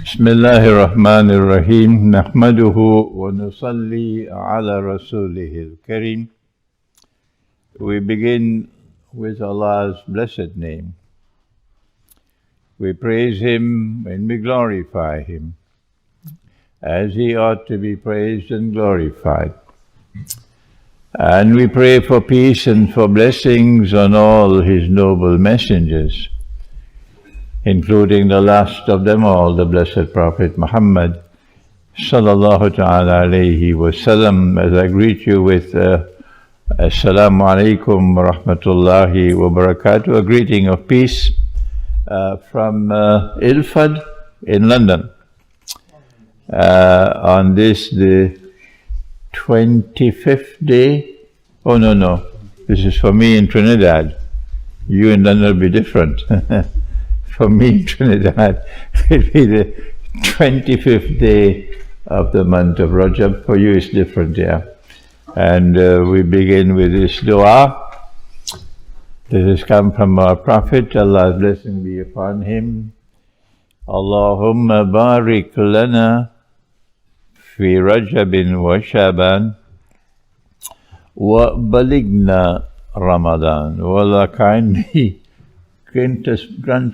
بسم الله الرحمن الرحيم نحمده ونصلي على رسوله الكريم. We begin with Allah's blessed name. We praise Him and we glorify Him as He ought to be praised and glorified. And we pray for peace and for blessings on all His noble messengers, including the last of them all, the blessed Prophet Muhammad sallallahu ta'ala alayhi wa sallam. As I greet you with Assalamu alaikum wa rahmatullahi wa barakatuh, a greeting of peace from Ilford in London. On this, the 25th day, oh no, this is for me in Trinidad. You in London will be different. For me in Trinidad, it will be the 25th day of the month of Rajab. For you it's different, yeah. And we begin with this dua. This has come from our Prophet, Allah's blessing be upon him. Allahumma barik lana fi Rajabin wa Shaban wa baligna Ramadan. Allah kindly grant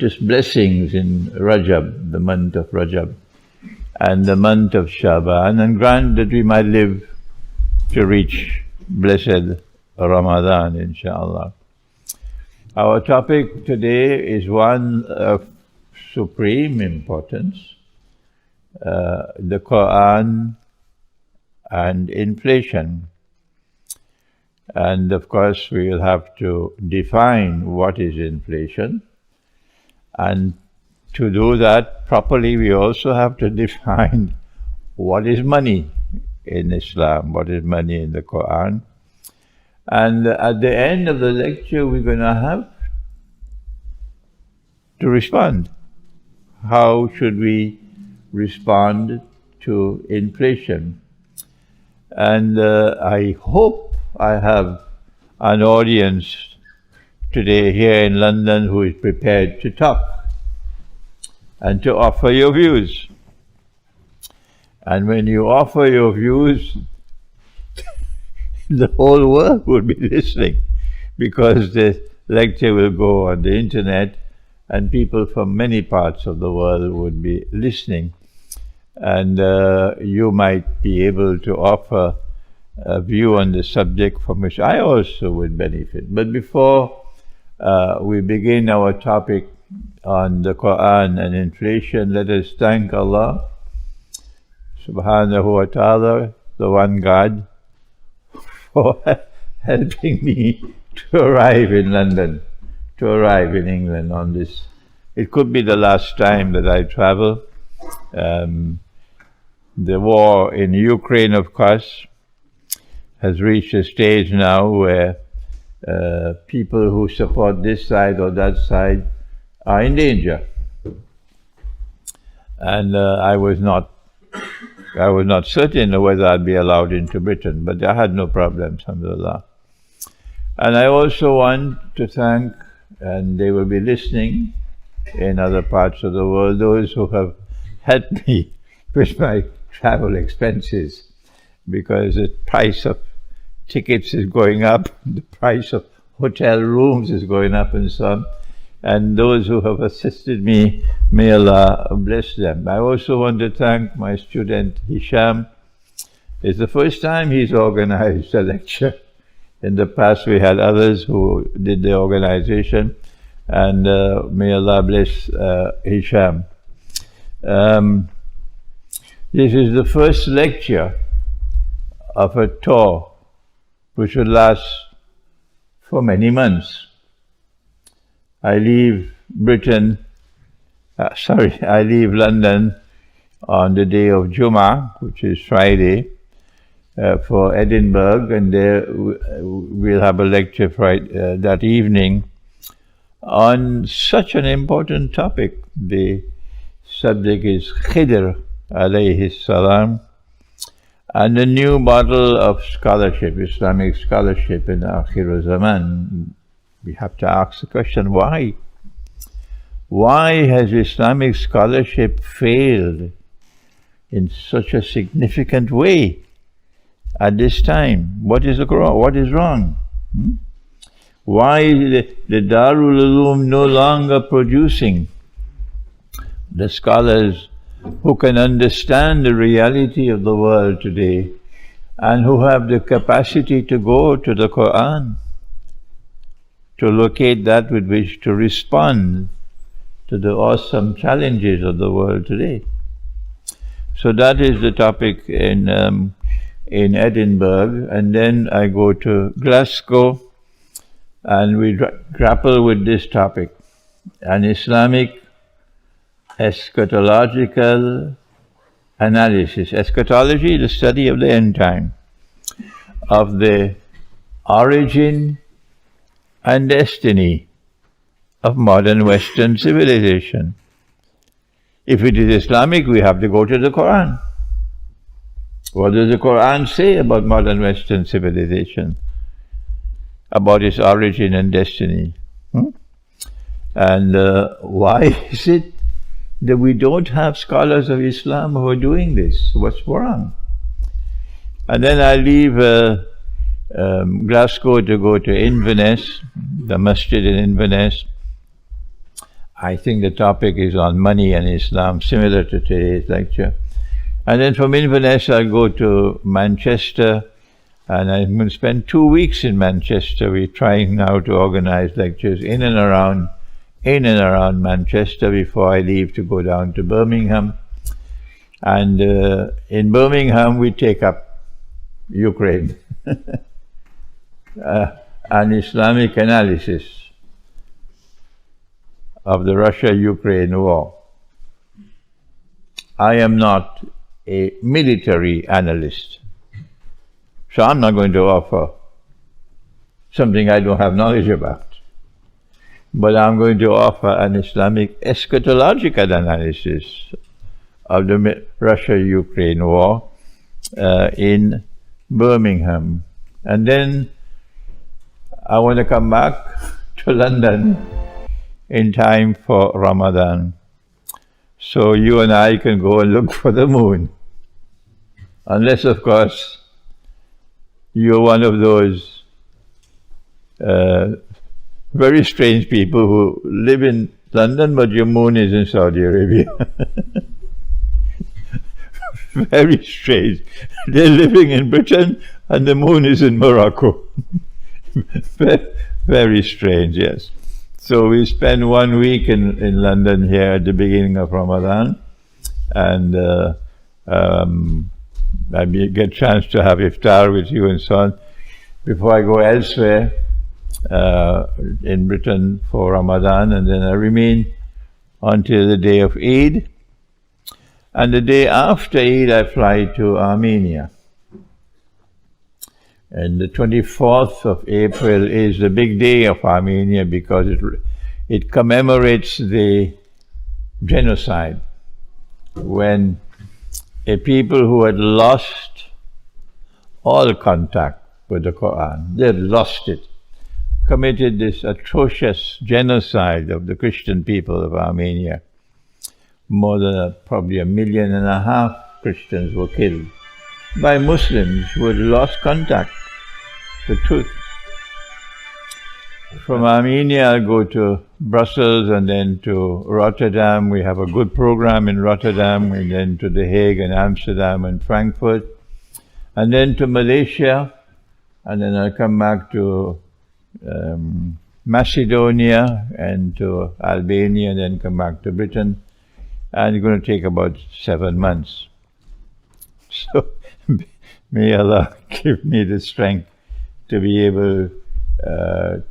us blessings in Rajab, the month of Rajab, and the month of Shaban, and grant that we might live to reach blessed Ramadan, inshaAllah. Our topic today is one of supreme importance, the Qur'an and inflation. And of course we will have to define what is inflation, and to do that properly we also have to define what is money in Islam, what is money in the Qur'an. And at the end of the lecture we're going to have to respond. How should we respond to inflation? And I hope I have an audience today here in London who is prepared to talk and to offer your views. And when you offer your views, the whole world will be listening, because the lecture will go on the internet and people from many parts of the world would be listening. And you might be able to offer a view on the subject from which I also would benefit. But before we begin our topic on the Qur'an and inflation, let us thank Allah subhanahu wa ta'ala, the one God, for helping me to arrive in London, to arrive in England on this. It could be the last time that I travel. The war in Ukraine, of course, has reached a stage now where people who support this side or that side are in danger. And I was not certain whether I'd be allowed into Britain, but I had no problems, alhamdulillah. And I also want to thank, and they will be listening in other parts of the world, those who have helped me with my travel expenses, because the price of tickets is going up, the price of hotel rooms is going up, and so on. And those who have assisted me, may Allah bless them. I also want to thank my student Hisham. It's the first time he's organized a lecture. In the past we had others who did the organization, and may Allah bless Hisham. This is the first lecture of a tour which will last for many months. I leave London on the day of Jummah, which is Friday, for Edinburgh, and there we'll have a lecture that evening on such an important topic. The subject is Khidr alayhi salam, and the new model of scholarship, Islamic scholarship in Akhir Zaman. We have to ask the question, why? Why has Islamic scholarship failed in such a significant way at this time? What is wrong? Why is the Darul Uloom no longer producing the scholars who can understand the reality of the world today and who have the capacity to go to the Qur'an, to locate that with which to respond to the awesome challenges of the world today? So that is the topic in Edinburgh, and then I go to Glasgow and we grapple with this topic, an Islamic eschatological analysis. Eschatology, the study of the end time, of the origin and destiny of modern Western civilization. If it is Islamic, we have to go to the Qur'an. What does the Qur'an say about modern Western civilization, about its origin and destiny? And why is it that we don't have scholars of Islam who are doing this? What's wrong? And then I leave Glasgow to go to Inverness, the masjid in Inverness. I think the topic is on money and Islam, similar to today's lecture. And then from Inverness I'll go to Manchester, and I'm going to spend 2 weeks in Manchester. We're trying now to organize lectures in and around Manchester before I leave to go down to Birmingham. And in Birmingham we take up Ukraine, an Islamic analysis of the Russia-Ukraine war. I am not a military analyst, so I'm not going to offer something I don't have knowledge about. But I'm going to offer an Islamic eschatological analysis of the Russia-Ukraine war in Birmingham. And then I want to come back to London in time for Ramadan, so you and I can go and look for the moon. Unless, of course, you're one of those very strange people who live in London, but your moon is in Saudi Arabia. Very strange. They're living in Britain and the moon is in Morocco. Very strange, yes. So we spend 1 week in London here at the beginning of Ramadan, and I get a chance to have iftar with you and so on before I go elsewhere in Britain for Ramadan, and then I remain until the day of Eid. And the day after Eid I fly to Armenia. And the 24th of April is the big day of Armenia because it commemorates the genocide, when a people who had lost all contact with the Qur'an, they had lost it, committed this atrocious genocide of the Christian people of Armenia. More than probably 1.5 million Christians were killed by Muslims who had lost contact with truth. From Armenia I'll go to Brussels and then to Rotterdam. We have a good program in Rotterdam, and then to The Hague and Amsterdam and Frankfurt, and then to Malaysia, and then I'll come back to Macedonia and to Albania, and then come back to Britain, and it's going to take about 7 months. So may Allah give me the strength to be able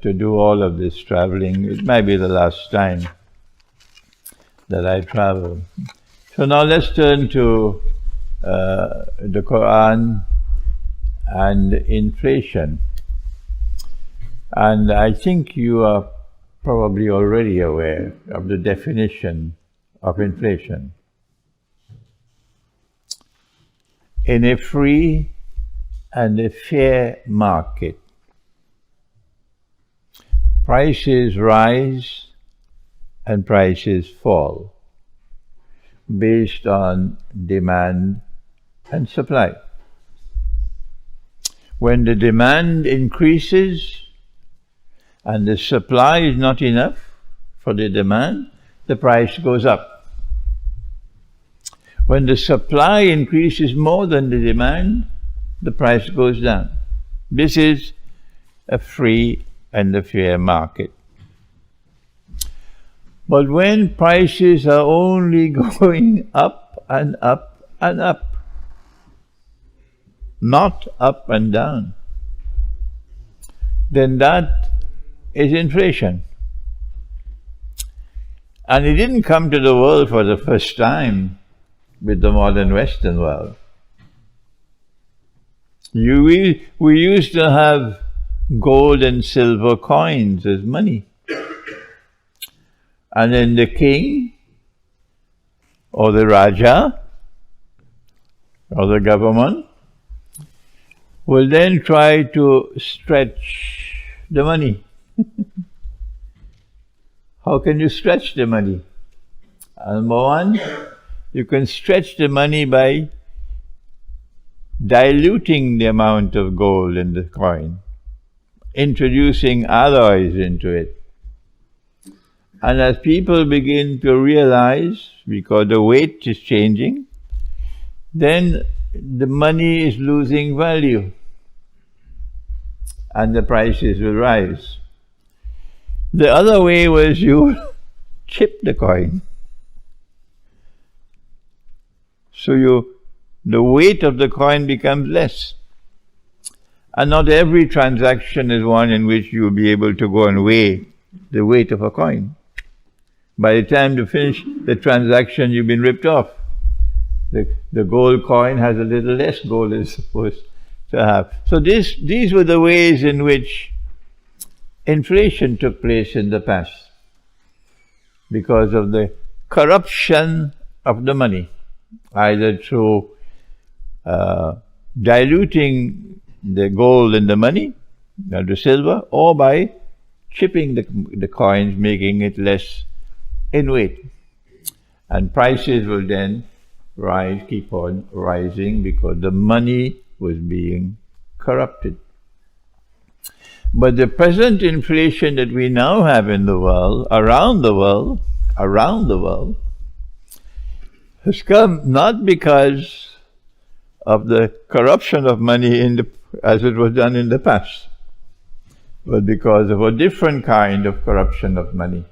to do all of this traveling. It might be the last time that I travel. So now let's turn to the Qur'an and inflation. And I think you are probably already aware of the definition of inflation. In a free and a fair market, prices rise and prices fall based on demand and supply. When the demand increases and the supply is not enough for the demand, the price goes up. When the supply increases more than the demand, the price goes down. This is a free and a fair market. But when prices are only going up and up and up, not up and down, then that is inflation. And it didn't come to the world for the first time with the modern Western world. We used to have gold and silver coins as money. And then the king or the Raja or the government will then try to stretch the money. How can you stretch the money? Number one, you can stretch the money by diluting the amount of gold in the coin, introducing alloys into it. And as people begin to realize, because the weight is changing, then the money is losing value and the prices will rise. The other way was you chip the coin. So the weight of the coin becomes less. And not every transaction is one in which you'll be able to go and weigh the weight of a coin. By the time you finish the transaction, you've been ripped off. The gold coin has a little less gold it's supposed to have. So these were the ways in which inflation took place in the past, because of the corruption of the money, either through diluting the gold in the money, the silver, or by chipping the coins, making it less in weight. And prices will then keep on rising because the money was being corrupted. But the present inflation that we now have in the world, around the world, has come not because of the corruption of money as it was done in the past, but because of a different kind of corruption of money.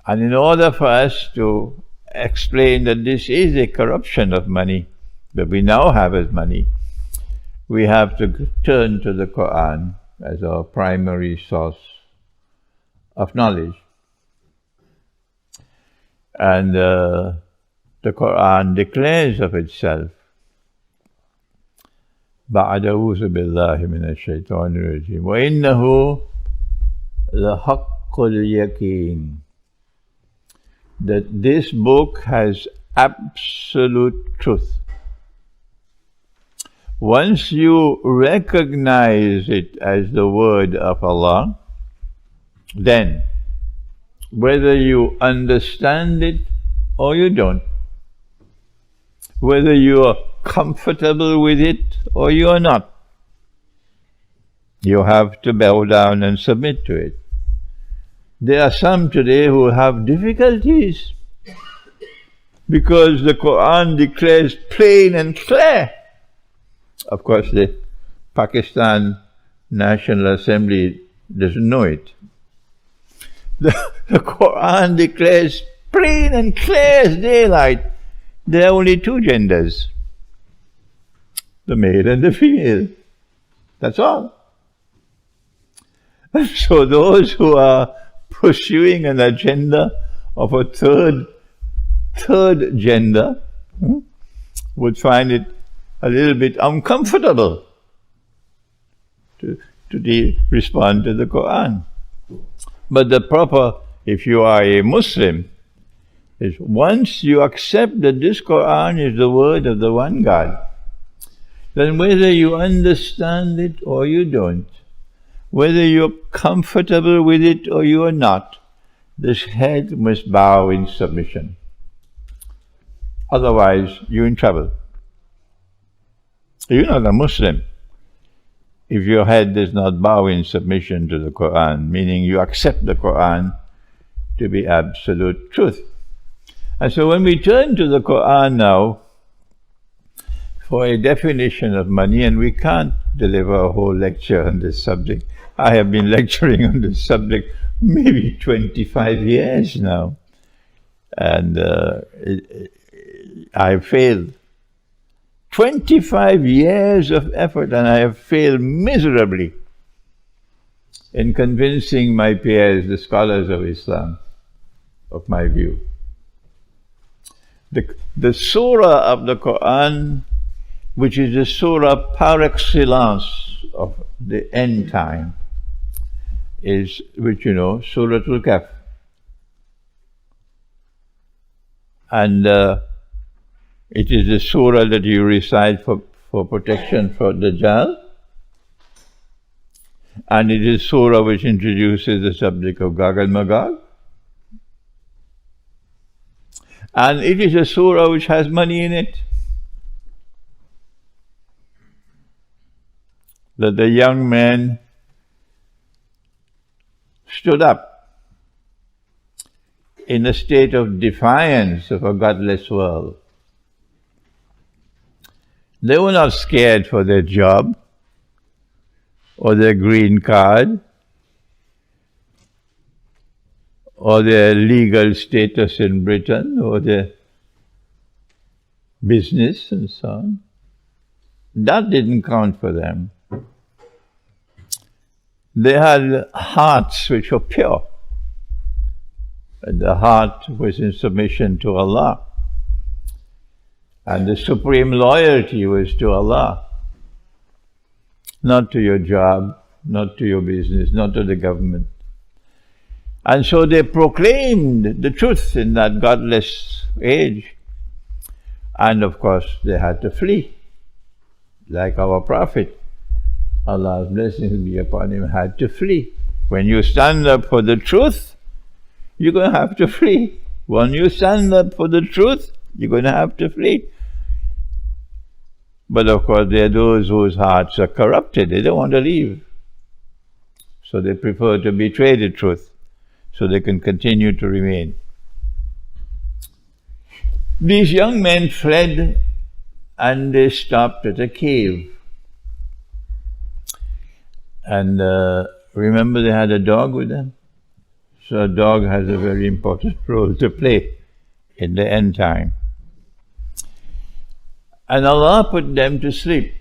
And in order for us to explain that this is a corruption of money that we now have as money, we have to turn to the Qur'an as our primary source of knowledge. And the Qur'an declares of itself, بعد أعوذ بالله من الشيطان الرجيم وإنه لحق اليقين, that this book has absolute truth. Once you recognize it as the word of Allah, then whether you understand it or you don't, whether you are comfortable with it or you are not, you have to bow down and submit to it. There are some today who have difficulties because the Qur'an declares plain and clear. Of course, the Pakistan National Assembly doesn't know it. The Qur'an declares plain and clear as daylight. There are only two genders, the male and the female. That's all. So those who are pursuing an agenda of a third gender would find it a little bit uncomfortable to respond to the Qur'an. But the proper, if you are a Muslim, is once you accept that this Qur'an is the word of the one God, then whether you understand it or you don't, whether you're comfortable with it or you are not, This head must bow in submission. Otherwise, you're in trouble. You're not a Muslim if your head does not bow in submission to the Qur'an, meaning you accept the Qur'an to be absolute truth. And so when we turn to the Qur'an now for a definition of money, and we can't deliver a whole lecture on this subject. I have been lecturing on this subject maybe 25 years now, and I failed. 25 years of effort, and I have failed miserably in convincing my peers, the scholars of Islam, of my view. The surah of the Qur'an, which is the surah par excellence of the end time, is, which you know, Surah Al-Kahf. And it is the surah that you recite for protection for Dajjal. And it is surah which introduces the subject of Gog and Magog. And it is a surah which has money in it. That the young man stood up in a state of defiance of a godless world. They were not scared for their job or their green card or their legal status in Britain or their business and so on. That didn't count for them. They had hearts which were pure. And the heart was in submission to Allah. And the supreme loyalty was to Allah. Not to your job, not to your business, not to the government. And so they proclaimed the truth in that godless age. And of course they had to flee. Like our Prophet, Allah's blessings be upon him, had to flee. When you stand up for the truth, you're going to have to flee. When you stand up for the truth, you're going to have to flee. But of course, there are those whose hearts are corrupted. They don't want to leave. So they prefer to betray the truth so they can continue to remain. These young men fled and they stopped at a cave. And remember, they had a dog with them? So a dog has a very important role to play in the end time. And Allah put them to sleep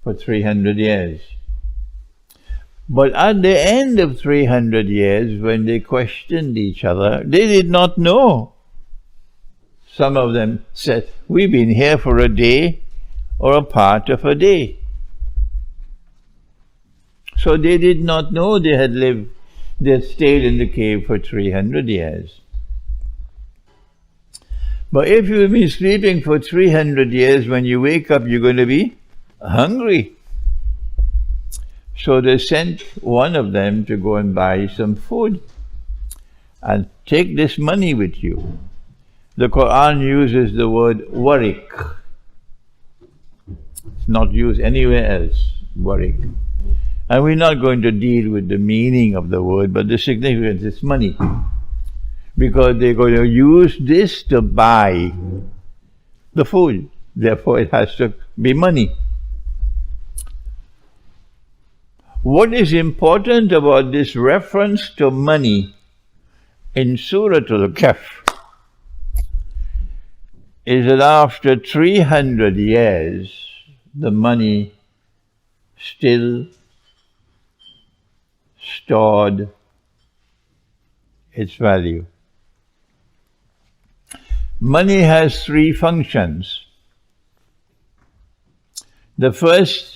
for 300 years. But at the end of 300 years, when they questioned each other, they did not know. Some of them said, we've been here for a day or a part of a day. So they did not know they had stayed in the cave for 300 years. But if you've been sleeping for 300 years, when you wake up, you're going to be hungry. So they sent one of them to go and buy some food and take this money with you. The Qur'an uses the word warik. It's not used anywhere else, warik. And we're not going to deal with the meaning of the word, but the significance is money. Because they're going to use this to buy the food. Therefore, it has to be money. What is important about this reference to money in Surah Al-Kahf is that after 300 years, the money still stored its value. Money has three functions. The first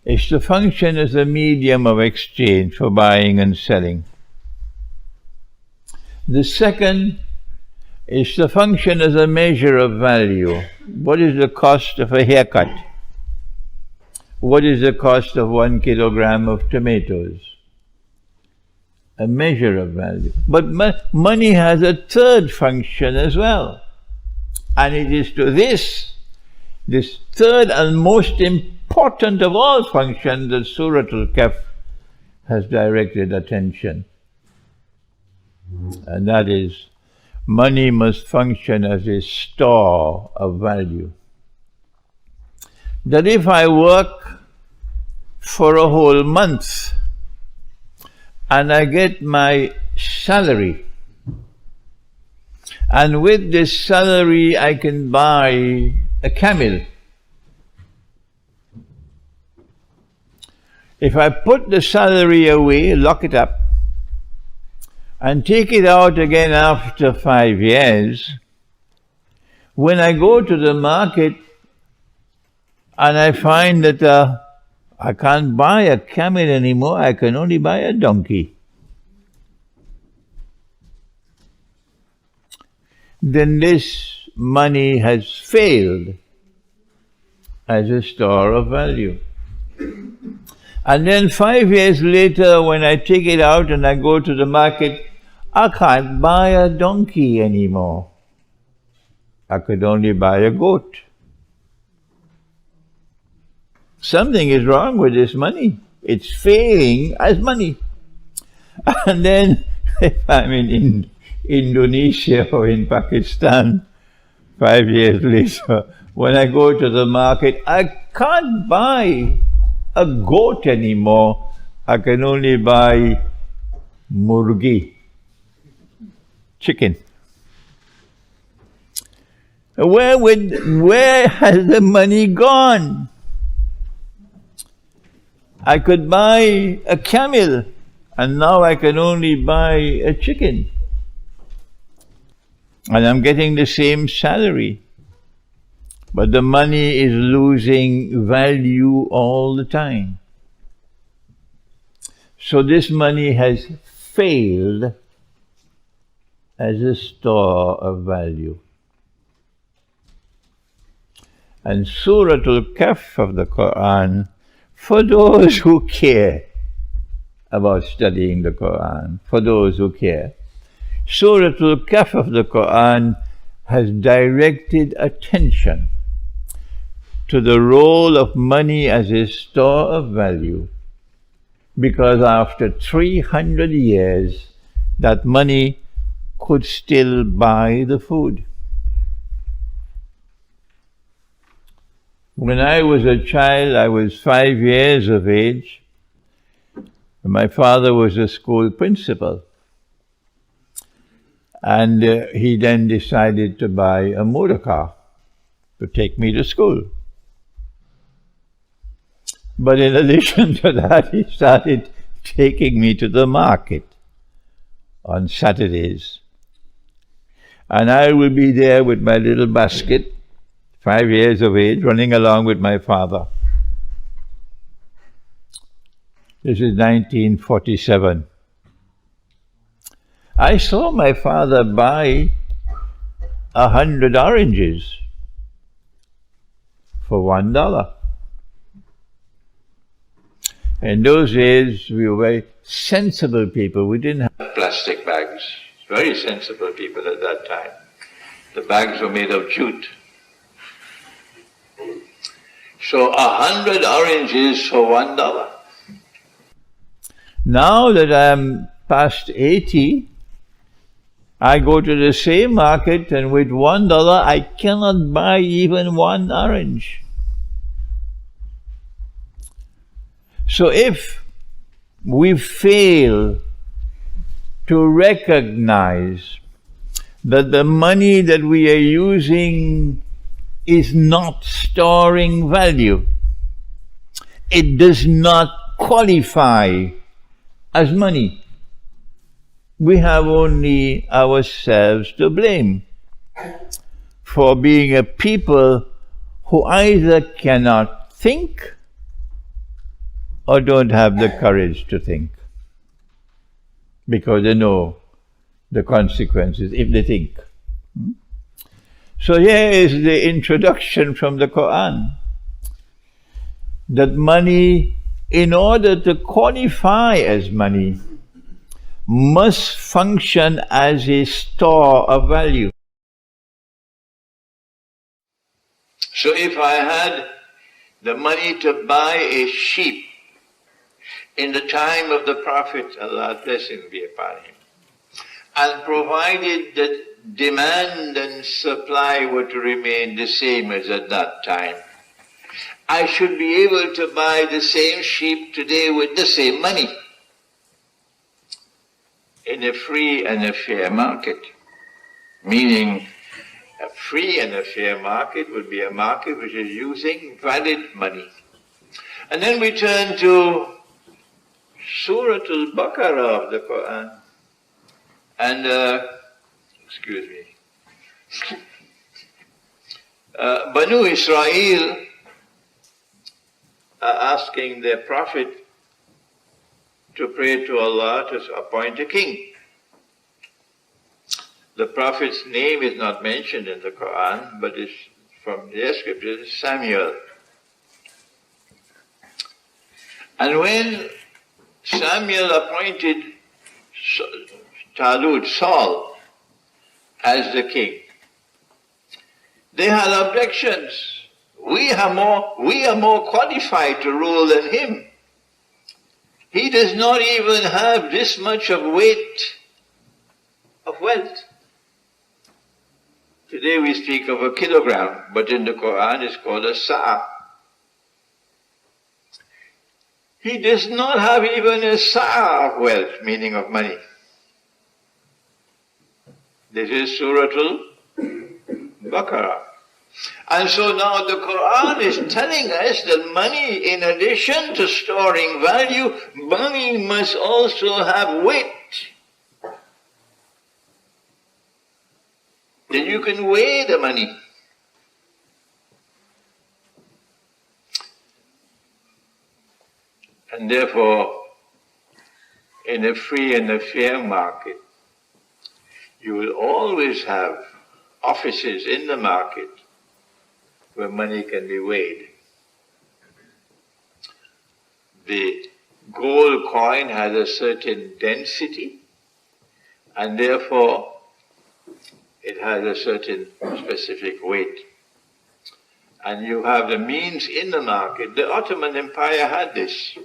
is to function as a medium of exchange for buying and selling. The second is to function as a measure of value. What is the cost of a haircut? What is the cost of 1 kilogram of tomatoes? a measure of value. But money has a third function as well. And it is to this third and most important of all functions that Surah Al-Kahf has directed attention. And that is, money must function as a store of value. That if I work for a whole month and I get my salary, and with this salary I can buy a camel. If I put the salary away, lock it up, and take it out again after 5 years, when I go to the market and I find that I can't buy a camel anymore, I can only buy a donkey, then this money has failed as a store of value. And then 5 years later, when I take it out and I go to the market, I can't buy a donkey anymore. I could only buy a goat. Something is wrong with this money. It's failing as money. And then if I'm in Indonesia or in Pakistan, 5 years later, when I go to the market, I can't buy a goat anymore. I can only buy murgi, chicken. Where has the money gone? I could buy a camel, and now I can only buy a chicken. And I'm getting the same salary, but the money is losing value all the time. So this money has failed as a store of value. And Surah Al-Kahf of the Qur'an, for those who care about studying the Qur'an, for those who care, Surah Al-Kahf of the Qur'an has directed attention to the role of money as a store of value, because after 300 years, that money could still buy the food. When I was a child, I was 5 years of age. My father was a school principal. And he then decided to buy a motor car to take me to school. But in addition to that, he started taking me to the market on Saturdays. And I will be there with my little basket, 5 years of age, running along with my father. This is 1947. I saw my father buy 100 oranges for $1. In those days, we were very sensible people. We didn't have plastic bags. Very sensible people at that time. The bags were made of jute. So 100 oranges for $1. Now that I'm past 80, I go to the same market, and with $1 I cannot buy even one orange. So if we fail to recognize that the money that we are using is not storing value, it does not qualify as money, we have only ourselves to blame for being a people who either cannot think or don't have the courage to think, because they know the consequences if they think. So here is the introduction from the Qur'an, that money, in order to qualify as money, must function as a store of value. So if I had the money to buy a sheep in the time of the Prophet, Allah's blessing be upon him, and provided that demand and supply were to remain the same as at that time, I should be able to buy the same sheep today with the same money in a free and a fair market. Meaning, a free and a fair market would be a market which is using valid money. And then we turn to Surah Al-Baqarah of the Qur'an. And, excuse me, Banu Israel are asking their prophet to pray to Allah to appoint a king. The prophet's name is not mentioned in the Qur'an, but it's from their scriptures, Samuel. And when Samuel appointed Saul as the king, they had objections. We are more qualified to rule than him. He does not even have this much of weight of wealth. Today we speak of a kilogram, but in the Quran it's called a sa'a. He does not have even a sa'a of wealth, meaning of money. This is Surah Al-Baqarah. And so now the Quran is telling us that money, in addition to storing value, money must also have weight. That you can weigh the money. And therefore, in a free and a fair market, you will always have offices in the market where money can be weighed. The gold coin has a certain density, and therefore it has a certain specific weight. And you have the means in the market. The Ottoman Empire had this.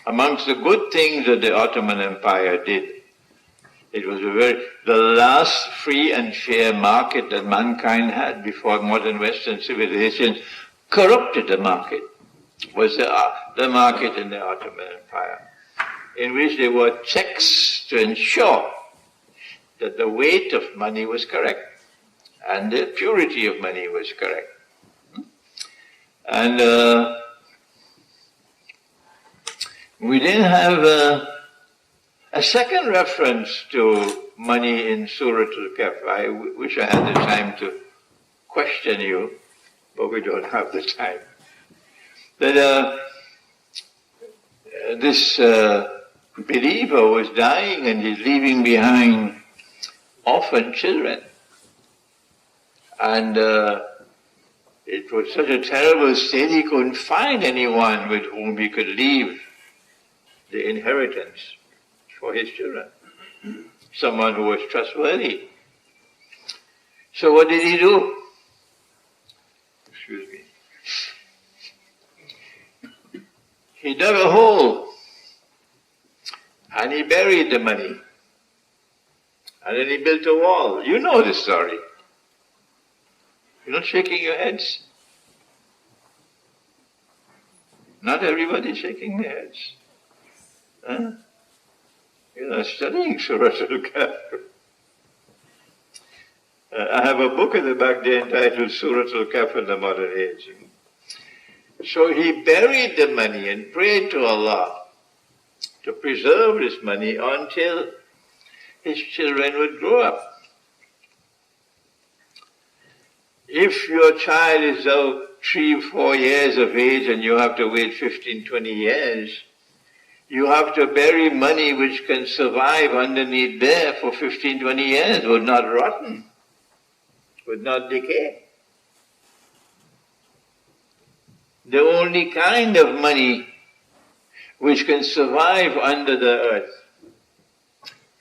Amongst the good things that the Ottoman Empire did, it was the last free and fair market that mankind had before modern Western civilization corrupted the market, was the market in the Ottoman Empire, in which there were checks to ensure that the weight of money was correct and the purity of money was correct. And we then have a second reference to money in Surah Al-Kahf. I wish I had the time to question you, but we don't have the time. That this believer was dying and he's leaving behind orphan children. And it was such a terrible state, he couldn't find anyone with whom he could leave the inheritance for his children. Someone who was trustworthy. So what did he do? Excuse me. He dug a hole and he buried the money. And then he built a wall. You know the story. You're not shaking your heads. Not everybody's shaking their heads. Huh? You're not studying Surah Al-Kahf. I have a book in the back there entitled Surah Al-Kahf in the Modern Age. So he buried the money and prayed to Allah to preserve this money until his children would grow up. If your child is now 3-4 years of age and you have to wait 15-20 years, you have to bury money which can survive underneath there for 15-20 years, would not rotten, would not decay. The only kind of money which can survive under the earth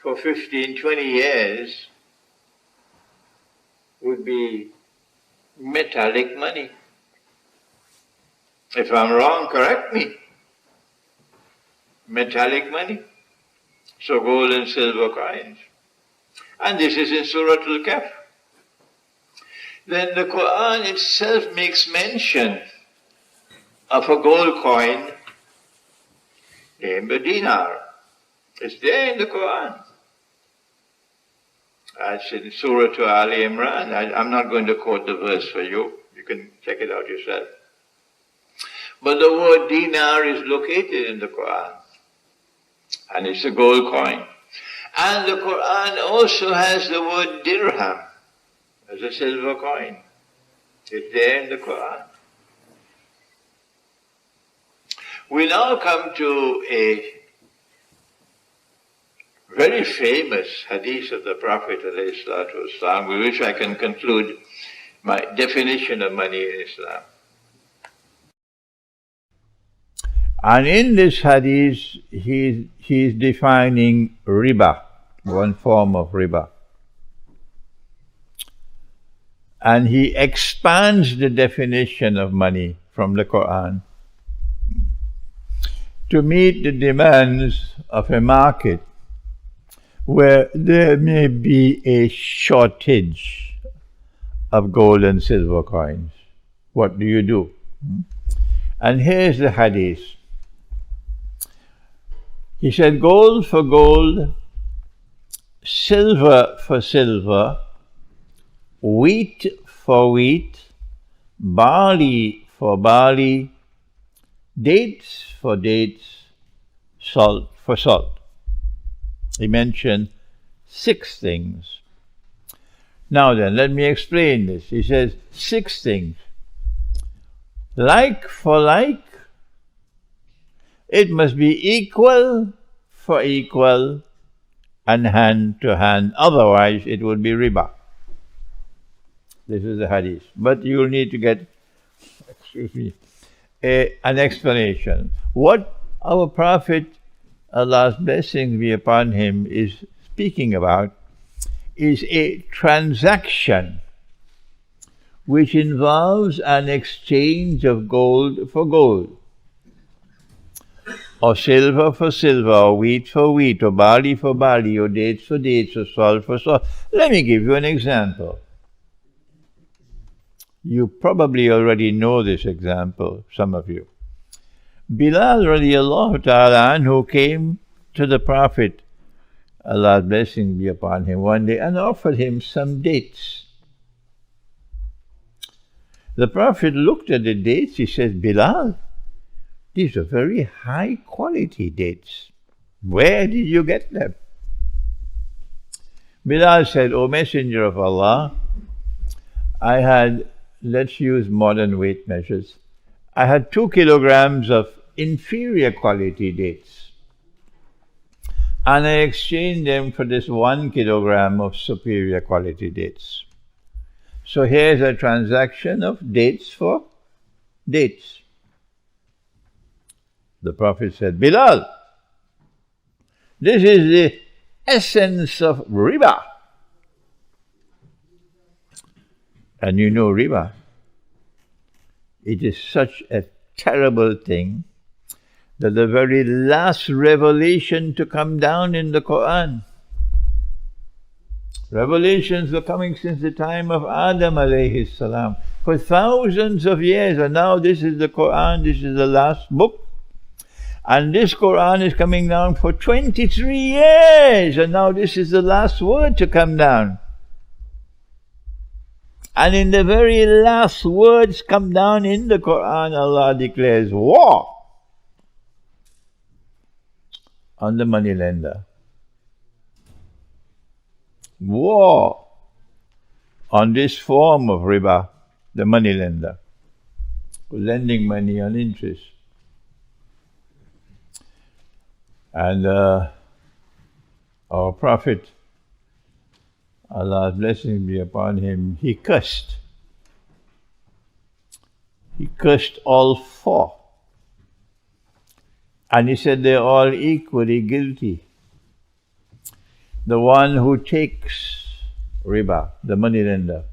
for 15, 20 years would be metallic money. If I'm wrong, correct me. Metallic money. So gold and silver coins. And this is in Surah Al-Kahf. Then the Qur'an itself makes mention of a gold coin named a dinar. It's there in the Qur'an. It's in Surah to Ali Imran. I'm not going to quote the verse for you. You can check it out yourself. But the word dinar is located in the Qur'an. And it's a gold coin. And the Qur'an also has the word dirham as a silver coin. It's there in the Qur'an. We now come to a very famous hadith of the Prophet ﷺ, with which I can conclude my definition of money in Islam. And in this hadith, he is defining riba, one form of riba. And he expands the definition of money from the Qur'an to meet the demands of a market where there may be a shortage of gold and silver coins. What do you do? And here's the hadith. He said, gold for gold, silver for silver, wheat for wheat, barley for barley, dates for dates, salt for salt. He mentioned 6 things. Now then, let me explain this. He says 6 things. Like for like, it must be equal for equal and hand to hand. Otherwise, it would be riba. This is the hadith. But you will need to get, an explanation. What our Prophet, Allah's blessings be upon him, is speaking about is a transaction which involves an exchange of gold for gold, or silver for silver, or wheat for wheat, or barley for barley, or dates for dates, or salt for salt. Let me give you an example. You probably already know this example, some of you. Bilal radiallahu ta'ala anhu came to the Prophet, Allah's blessing be upon him, one day and offered him some dates. The Prophet looked at the dates. He said, Bilal, these are very high quality dates. Where did you get them? Bilal said, O Messenger of Allah, I had, let's use modern weight measures, I had 2 kilograms of inferior quality dates, and I exchanged them for this 1 kilogram of superior quality dates. So here's a transaction of dates for dates. The Prophet said, Bilal, this is the essence of riba. And you know riba, it is such a terrible thing that the very last revelation to come down in the Qur'an, revelations were coming since the time of Adam alayhi salam, for thousands of years, and now this is the Qur'an, this is the last book. And this Qur'an is coming down for 23 years, and now this is the last word to come down. And in the very last words come down in the Qur'an, Allah declares war on the moneylender. War on this form of riba, the moneylender, lending money on interest. And our Prophet, Allah's blessing be upon him, he cursed. He cursed all 4. And he said they're all equally guilty. the one who takes riba, the moneylender,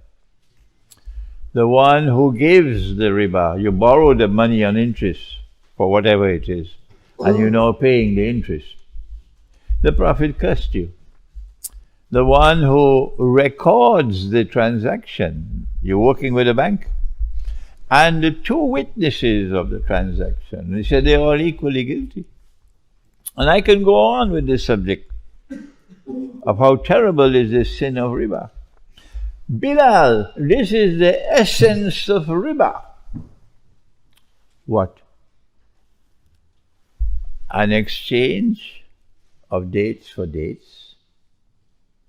the one who gives the riba. You borrow the money on interest for whatever it is, and you're now paying the interest. The Prophet cursed you. The one who records the transaction, you're working with a bank, and the two witnesses of the transaction, he said they're all equally guilty. And I can go on with this subject of how terrible is this sin of riba. Bilal, this is the essence of riba. What? An exchange of dates for dates,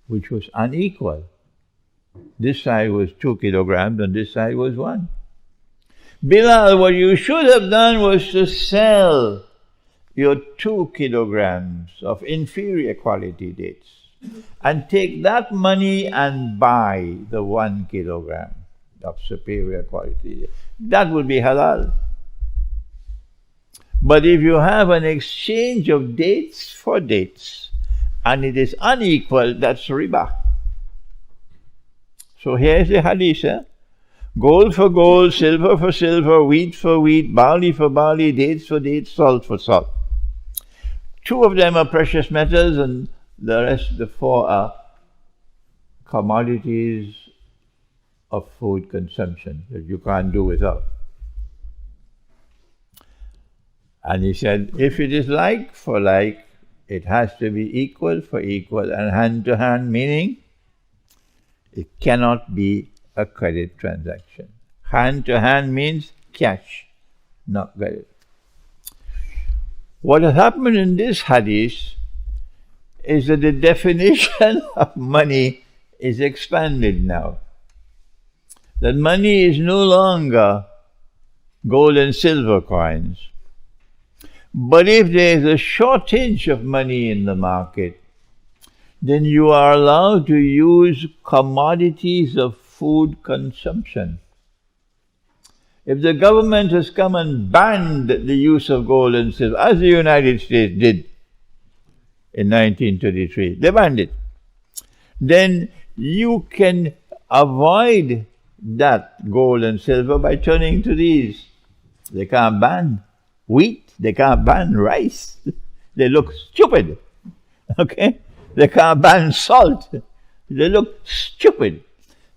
which was unequal. This side was 2 kilograms and this side was 1. Bilal, what you should have done was to sell your 2 kilograms of inferior quality dates and take that money and buy the 1 kilogram of superior quality dates. That would be halal. But if you have an exchange of dates for dates and it is unequal, that's riba. So here's the hadith. Gold for gold, silver for silver, wheat for wheat, barley for barley, dates for dates, salt for salt. 2 of them are precious metals and the rest, the 4, are commodities of food consumption that you can't do without. And he said, if it is like for like, it has to be equal for equal and hand to hand, meaning it cannot be a credit transaction. Hand to hand means cash, not credit. What has happened in this hadith is that the definition of money is expanded now. That money is no longer gold and silver coins. But if there is a shortage of money in the market, then you are allowed to use commodities of food consumption. If the government has come and banned the use of gold and silver, as the United States did in 1933, they banned it, then you can avoid that gold and silver by turning to these. They can't ban wheat, they can't ban rice. They look stupid. Okay? They can't ban salt. They look stupid.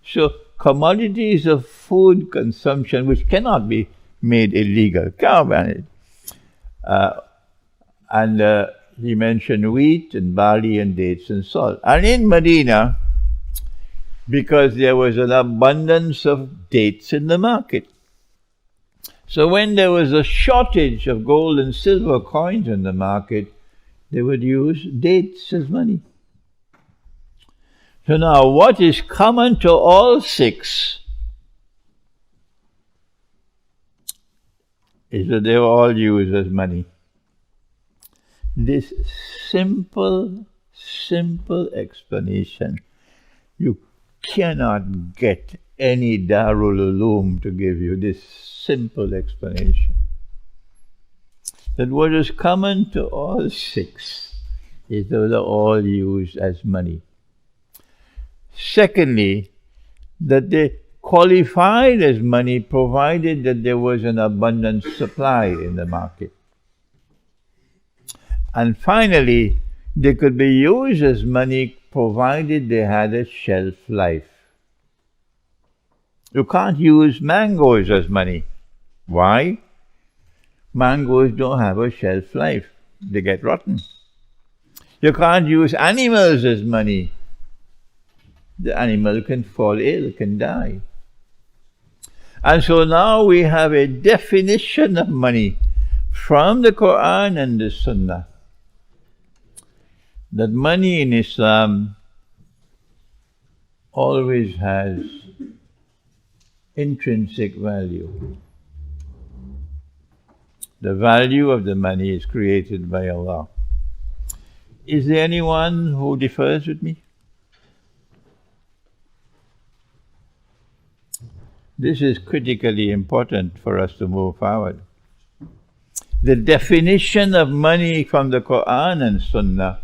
So commodities of food consumption, which cannot be made illegal, can't ban it. And he mentioned wheat and barley and dates and salt. And in Medina, because there was an abundance of dates in the market. So when there was a shortage of gold and silver coins in the market, they would use dates as money. So now, what is common to all 6 is that they were all used as money. This simple explanation, you cannot get any Darul Uloom to give you this simple explanation. That what is common to all 6 is that they're all used as money. Secondly, that they qualified as money provided that there was an abundant supply in the market. And finally, they could be used as money provided they had a shelf life. You can't use mangoes as money. Why? Mangoes don't have a shelf life. They get rotten. You can't use animals as money. The animal can fall ill, can die. And so now we have a definition of money from the Qur'an and the Sunnah. That money in Islam always has intrinsic value. The value of the money is created by Allah. Is there anyone who differs with me? This is critically important for us to move forward. The definition of money from the Qur'an and Sunnah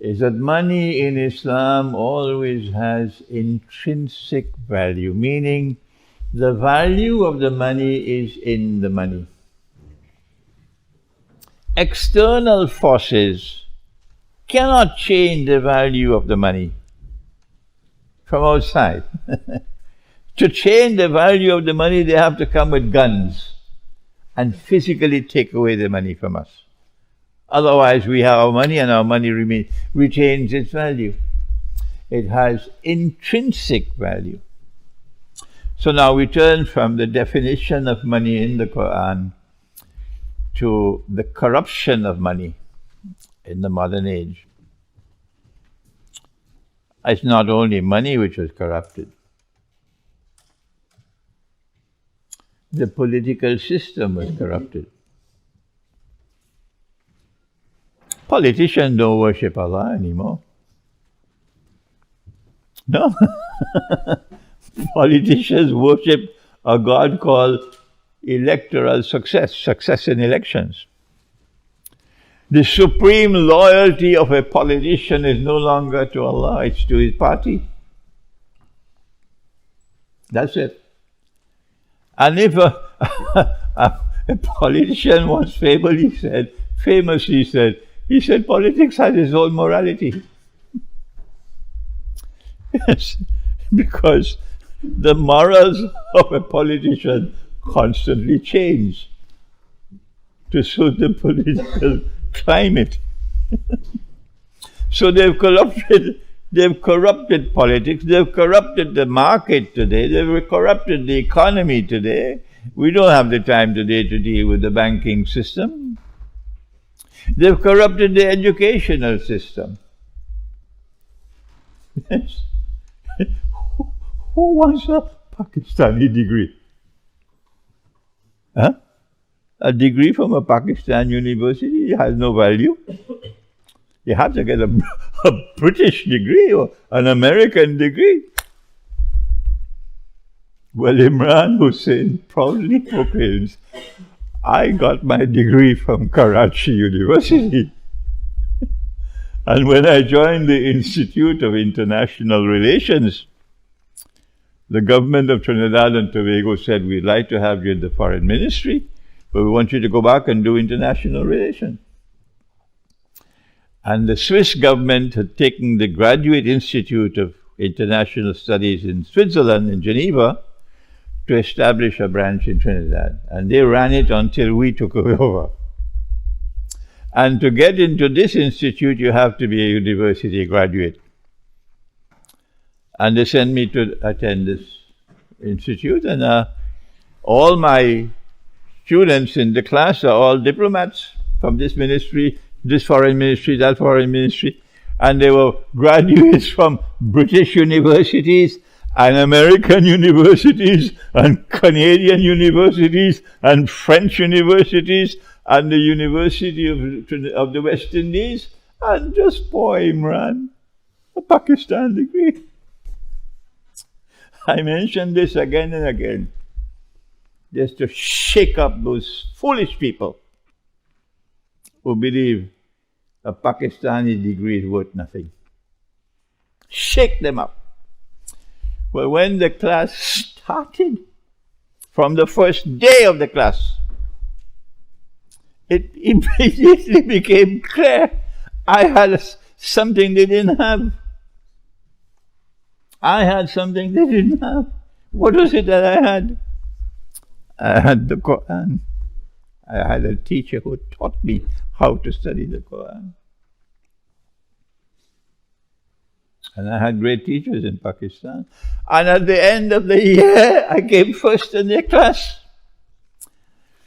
is that money in Islam always has intrinsic value, meaning the value of the money is in the money. External forces cannot change the value of the money from outside. To change the value of the money, they have to come with guns and physically take away the money from us. Otherwise, we have our money and our money retains its value. It has intrinsic value. So now we turn from the definition of money in the Qur'an to the corruption of money in the modern age. It's not only money which was corrupted. The political system was corrupted. Politicians don't worship Allah anymore. No. Politicians worship a God called electoral success in elections. The supreme loyalty of a politician is no longer to Allah, it's to his party. That's it. And if a politician once famously said, politics has its own morality. Yes, because the morals of a politician constantly change to suit the political climate. So they've corrupted politics, they've corrupted the market today, they've corrupted the economy today. We don't have the time today to deal with the banking system. They've corrupted the educational system. Yes. Who wants a Pakistani degree? Huh? A degree from a Pakistan university has no value. You have to get a British degree or an American degree. Well, Imran Hosein proudly proclaims, I got my degree from Karachi University. And when I joined the Institute of International Relations, the government of Trinidad and Tobago said, we'd like to have you in the foreign ministry, but we want you to go back and do international relations. And the Swiss government had taken the Graduate Institute of International Studies in Switzerland, in Geneva, to establish a branch in Trinidad. And they ran it until we took it over. And to get into this institute, you have to be a university graduate. And they sent me to attend this institute, and all my students in the class are all diplomats from this ministry, this foreign ministry, that foreign ministry, and they were graduates from British universities and American universities and Canadian universities and French universities and the University of the West Indies, and just poor Imran, a Pakistan degree. I mention this again and again, just to shake up those foolish people who believe a Pakistani degree is worth nothing. Shake them up. Well, when the class started, from the first day of the class, it immediately became clear I had something they didn't have. I had something they didn't have. What was it that I had? I had the Qur'an. I had a teacher who taught me how to study the Qur'an. And I had great teachers in Pakistan. And at the end of the year, I came first in their class.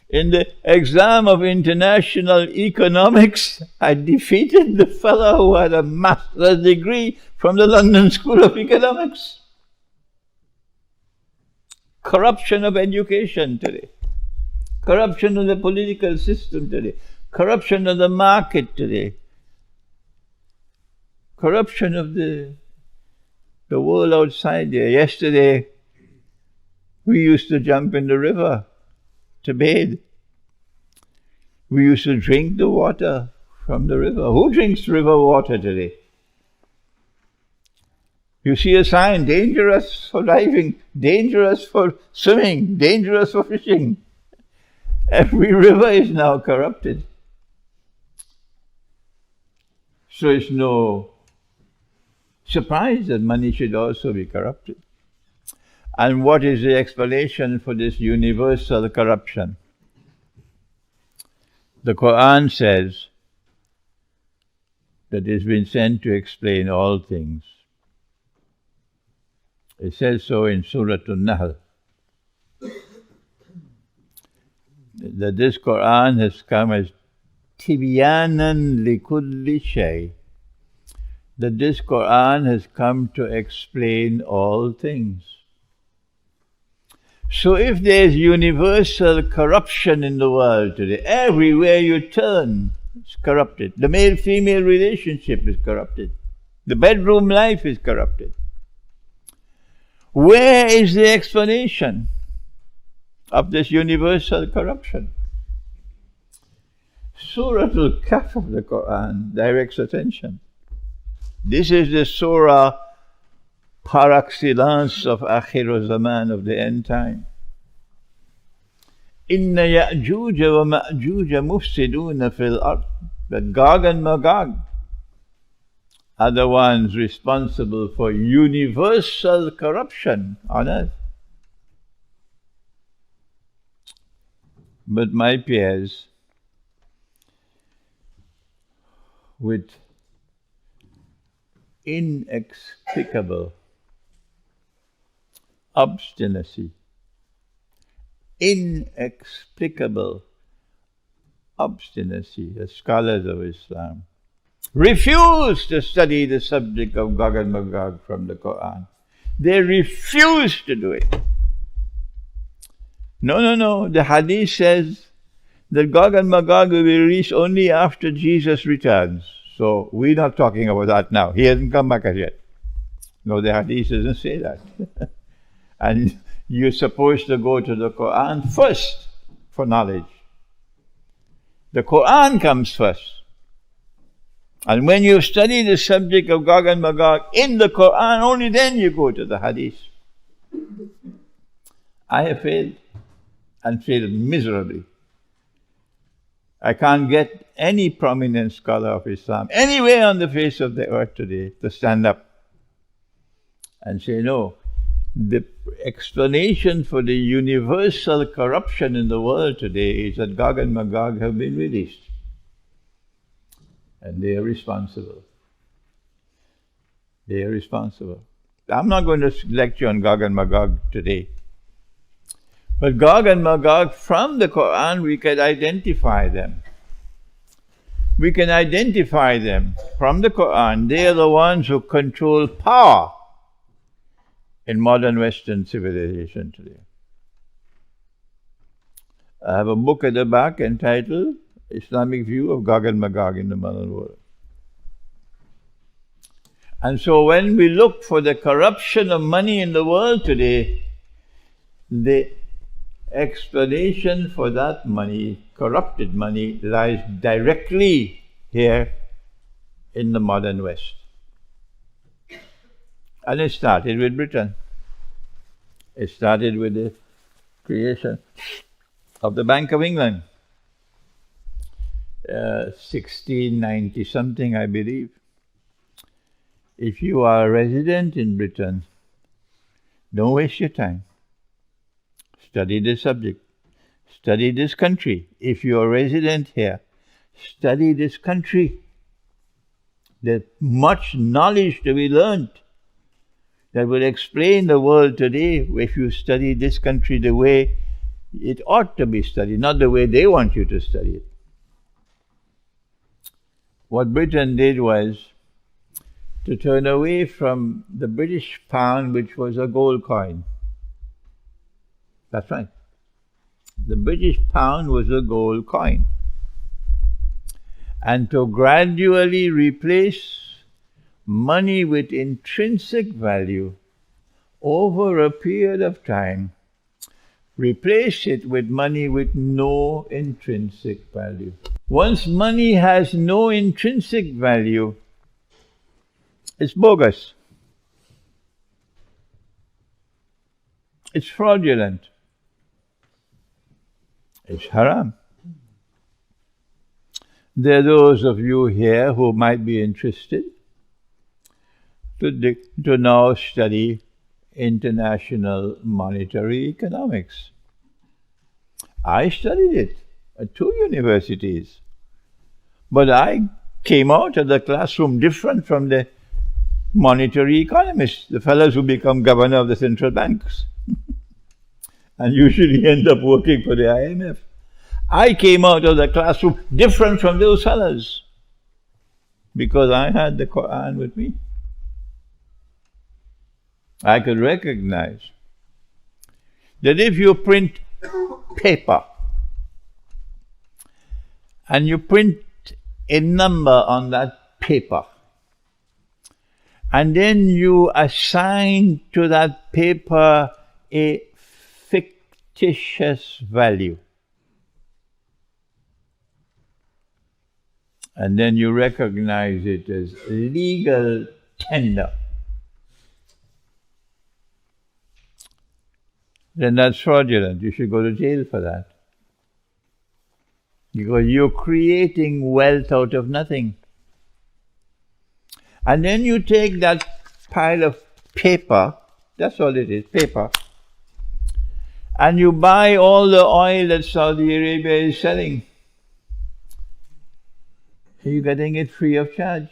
In the exam of international economics, I defeated the fellow who had a master's degree from the London School of Economics. Corruption of education today. Corruption of the political system today. Corruption of the market today. Corruption of the world outside there. Yesterday, we used to jump in the river to bathe. We used to drink the water from the river. Who drinks river water today? You see a sign, dangerous for diving, dangerous for swimming, dangerous for fishing. Every river is now corrupted. So it's no surprise that money should also be corrupted. And what is the explanation for this universal corruption? The Qur'an says that it's been sent to explain all things. It says so in Surah An-Nahl, that this Qur'an has come as Tibyanan likulli shay, that this Qur'an has come to explain all things. So if there is universal corruption in the world today, everywhere you turn, it's corrupted. The male-female relationship is corrupted. The bedroom life is corrupted. Where is the explanation of this universal corruption? Surah Al-Kahf of the Qur'an directs attention. This is the surah par excellence of Akhir Zaman, of the end time. Inna Ya'juj wa Ma'juj mufsiduna fil ard. That Gog and Magog are the ones responsible for universal corruption on earth. But my peers, with inexplicable obstinacy, the scholars of Islam refuse to study the subject of Gog and Magog from the Qur'an. They refuse to do it. No. The hadith says that Gog and Magog will be released only after Jesus returns. So we're not talking about that now. He hasn't come back as yet. No, the hadith doesn't say that. And you're supposed to go to the Qur'an first for knowledge. The Qur'an comes first. And when you study the subject of Gog and Magog in the Qur'an, only then you go to the hadith. I have failed, and failed miserably. I can't get any prominent scholar of Islam anywhere on the face of the earth today to stand up and say, no, the explanation for the universal corruption in the world today is that Gog and Magog have been released. And they are responsible. They are responsible. I'm not going to lecture on Gog and Magog today. But Gog and Magog, from the Qur'an, we can identify them. We can identify them from the Qur'an. They are the ones who control power in modern Western civilization today. I have a book at the back entitled Islamic View of Gog and Magog in the Modern World. And so when we look for the corruption of money in the world today, the explanation for that money, corrupted money, lies directly here in the modern West. And it started with Britain. It started with the creation of the Bank of England. 1690 something, I believe. If you are a resident in Britain, don't waste your time. Study the subject. Study this country. If you are a resident here, study this country. There's much knowledge to be learned that will explain the world today if you study this country the way it ought to be studied, not the way they want you to study it. What Britain did was to turn away from the British pound, which was a gold coin. That's right. The British pound was a gold coin. And to gradually replace money with intrinsic value over a period of time, replace it with money with no intrinsic value. Once money has no intrinsic value, it's bogus. It's fraudulent. It's haram. There are those of you here who might be interested to now study international monetary economics. I studied it at 2 universities, but I came out of the classroom different from the monetary economists, the fellows who become governor of the central banks and usually end up working for the IMF. I came out of the classroom different from those fellows because I had the Qur'an with me. I could recognize that if you print paper and you print a number on that paper and then you assign to that paper a fictitious value, and then you recognize it as legal tender, then that's fraudulent. You should go to jail for that. Because you're creating wealth out of nothing. And then you take that pile of paper, that's all it is, paper, and you buy all the oil that Saudi Arabia is selling. You're getting it free of charge.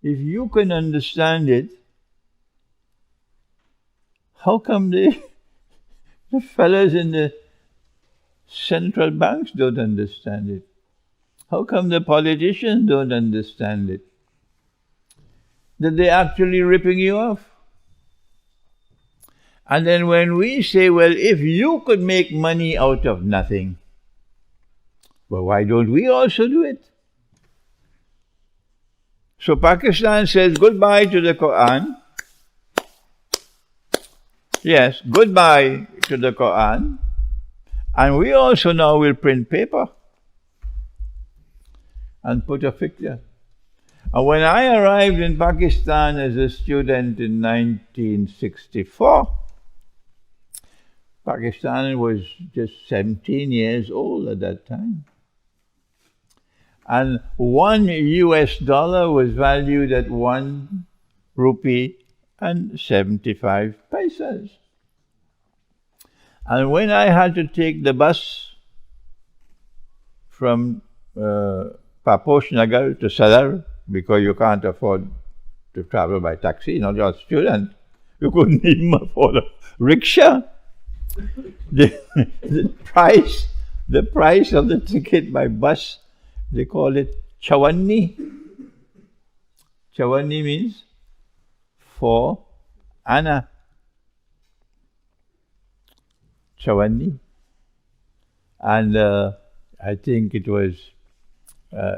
If you can understand it, how come the fellows in the central banks don't understand it? How come the politicians don't understand it? That they're actually ripping you off. And then when we say, well, if you could make money out of nothing, well, why don't we also do it? So Pakistan says goodbye to the Qur'an. Yes, goodbye to the Qur'an. And we also now will print paper and put a picture. And when I arrived in Pakistan as a student in 1964, Pakistan was just 17 years old at that time. And $1 was valued at 1 rupee and 75 paisas. And when I had to take the bus from Paposh Nagar to Sadar, because you can't afford to travel by taxi, you're a student, you couldn't even afford a rickshaw. The price of the ticket by bus, they call it chawanni. Chawanni means 4 anna. Chawanni. And I think it was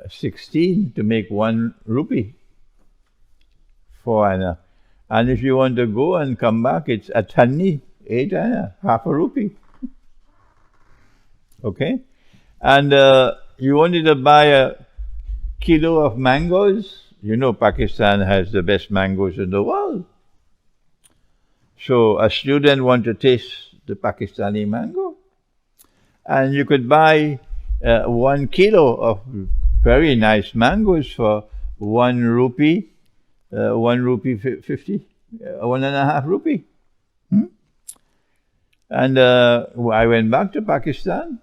16 to make 1 rupee. 4 anna. And if you want to go and come back, it's a tanni, 8 anna, half a rupee. Okay? And you wanted to buy a kilo of mangoes. You know Pakistan has the best mangoes in the world. So a student wants to taste the Pakistani mango. And you could buy 1 kilo of very nice mangoes for 1 rupee, 1 rupee 50, 1.5 rupee. And I went back to Pakistan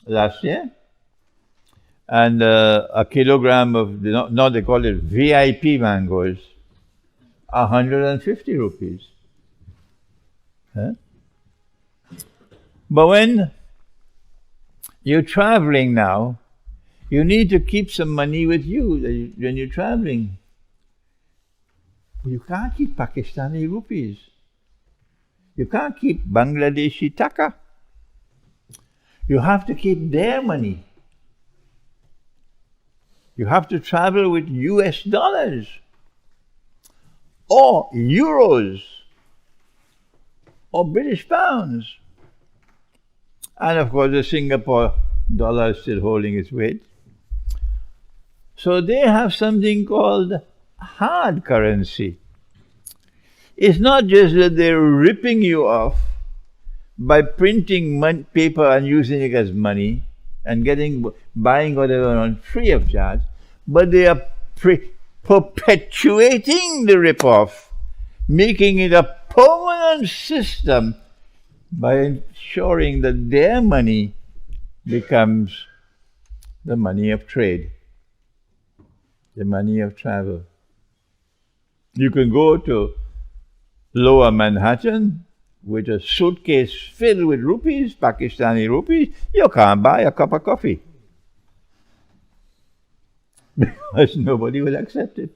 last year, and a kilogram of, now they call it VIP mangoes, 150 rupees. Huh? But when you're traveling now, you need to keep some money with you when you're traveling. You can't keep Pakistani rupees. You can't keep Bangladeshi taka. You have to keep their money. You have to travel with US dollars or euros or British pounds. And of course the Singapore dollar is still holding its weight. So they have something called hard currency. It's not just that they're ripping you off by printing paper and using it as money and buying whatever on free of charge, but they are perpetuating the rip-off, making it a permanent system by ensuring that their money becomes the money of trade, the money of travel. You can go to Lower Manhattan with a suitcase filled with rupees, Pakistani rupees. You can't buy a cup of coffee because nobody will accept it.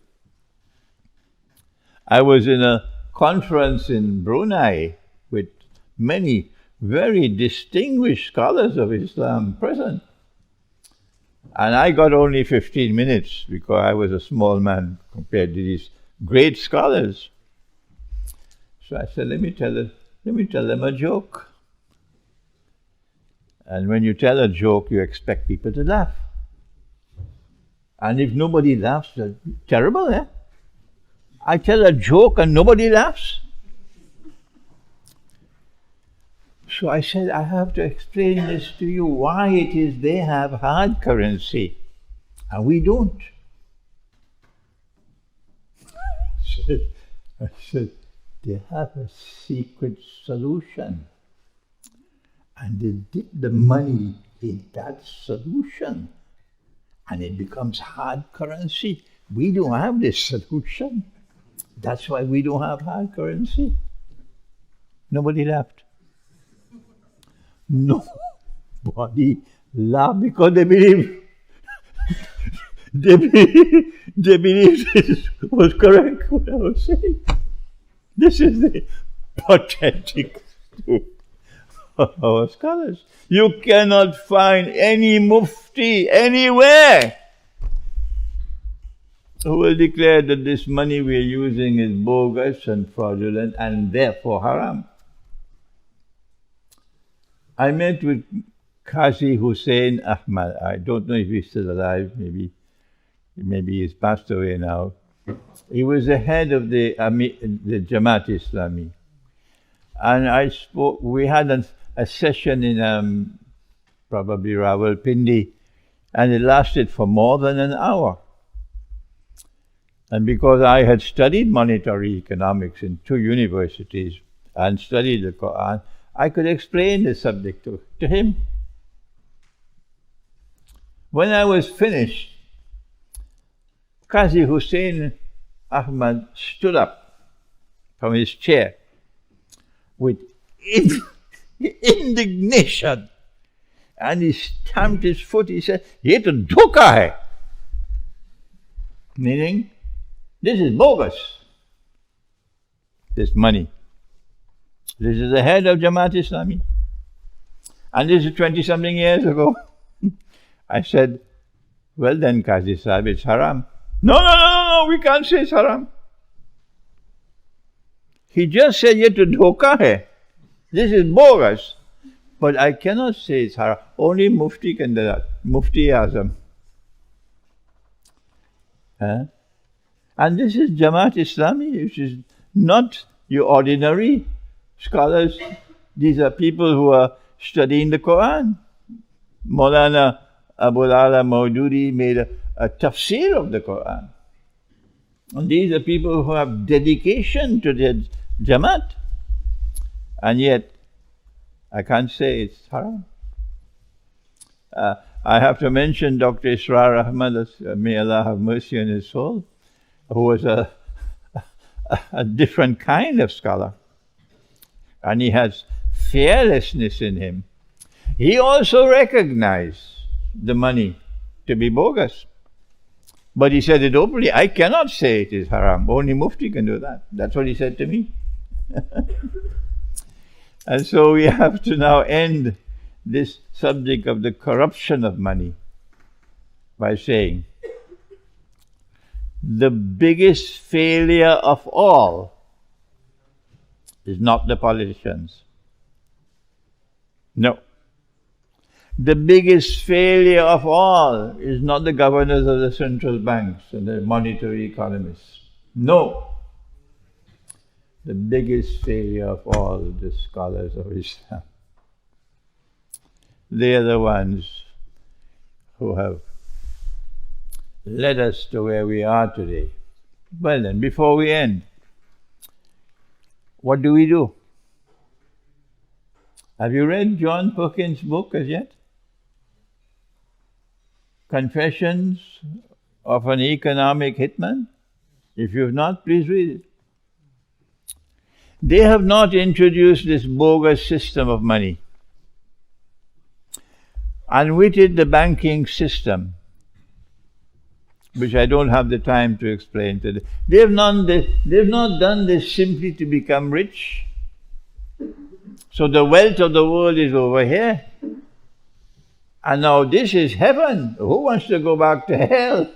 I was in a conference in Brunei with many very distinguished scholars of Islam present. And I got only 15 minutes because I was a small man compared to these great scholars. So I said, let me tell them a joke. And when you tell a joke, you expect people to laugh. And if nobody laughs, that's terrible, eh? I tell a joke and nobody laughs. So I said, I have to explain this to you, why it is they have hard currency and we don't. I said, they have a secret solution. And they dip the money in that solution. And it becomes hard currency. We don't have this solution. That's why we don't have hard currency. Nobody laughed. Nobody laughed because they believe they believe this was correct what I was saying. This is the pathetic truth of our scholars. You cannot find any mufti anywhere who will declare that this money we are using is bogus and fraudulent and therefore haram. I met with Qazi Hosein Ahmad. I don't know if he's still alive. Maybe he's passed away now. He was the head of the Jamaat Islami. And we had a session in probably Rawalpindi, and it lasted for more than an hour. And because I had studied monetary economics in 2 universities and studied the Qur'an, I could explain the subject to him. When I was finished, Qazi Hosein Ahmad stood up from his chair with indignation, and he stamped his foot. He said, "Ye to dhoka hai," meaning this is bogus. This money. This is the head of Jamaat Islami. And this is 20-something years ago. I said, well then, Qazi Sahib, it's haram. No, we can't say it's haram. He just said, ye to dhoka hai. This is bogus. But I cannot say it's haram. Only Mufti can do that. Mufti Azam. And this is Jamaat Islami, which is not your ordinary scholars. These are people who are studying the Quran. Maulana Abul Ala Maududi made a tafsir of the Quran. And these are people who have dedication to the Jamaat. And yet, I can't say it's haram. I have to mention Dr. Israr Ahmad, may Allah have mercy on his soul, who was a different kind of scholar. And he has fearlessness in him. He also recognized the money to be bogus. But he said it openly, I cannot say it is haram. Only Mufti can do that. That's what he said to me. And so we have to now end this subject of the corruption of money by saying, the biggest failure of all is not the politicians. No. The biggest failure of all is not the governors of the central banks and the monetary economists. No. the biggest failure of all the scholars of Islam. They are the ones who have led us to where we are today. Well then, before we end, what do we do? Have you read John Perkins' book as yet? Confessions of an Economic Hitman? If you have not, please read it. They have not introduced this bogus system of money, unwitted the banking system, which I don't have the time to explain today. They've not done this simply to become rich. So the wealth of the world is over here. And now this is heaven. Who wants to go back to hell?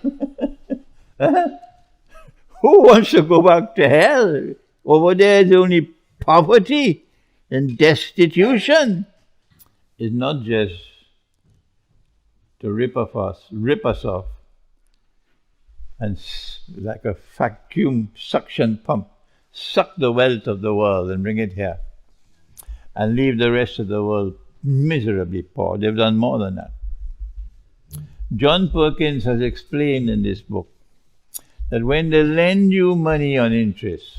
Who wants to go back to hell? Over there is only poverty and destitution. It's not just to rip us off, and like a vacuum suction pump, suck the wealth of the world and bring it here, and leave the rest of the world miserably poor. They've done more than that. John Perkins has explained in this book that when they lend you money on interest,